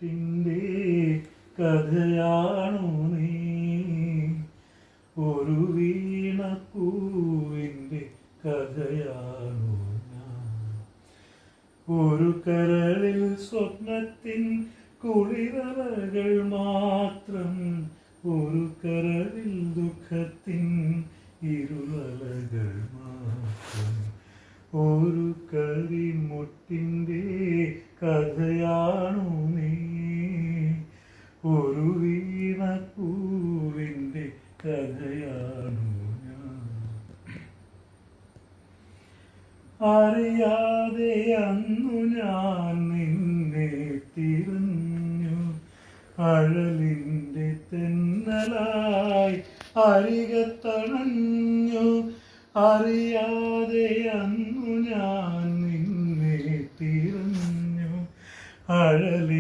മുട്ടിൻ്റെ കഥയാണു നീ, ഒരു വീണപ്പൂവിൻ്റെ കഥയാണു ഞാൻ. ഒരു കരളിൽ സ്വപ്നത്തിൻ കുളിരലകൾ മാത്രം, ഒരു കരളിൽ ദുഃഖത്തിൻ ഇരുളലകൾ മാത്രം. ഒരു കരിമുട്ടിൻ്റെ കഥയാണു നീ, ഒരു വീണപ്പൂവിൻ്റെ കഥയാണു ഞാൻ. അറിയാതെ അന്നു ഞാൻ നിന്നെ തിരഞ്ഞു, അഴലിൻ്റെ തെന്നലായി അരികത്തണഞ്ഞു. അറിയാതെ അന്നു ഞാൻ നിന്നെ തിരഞ്ഞു, അഴലി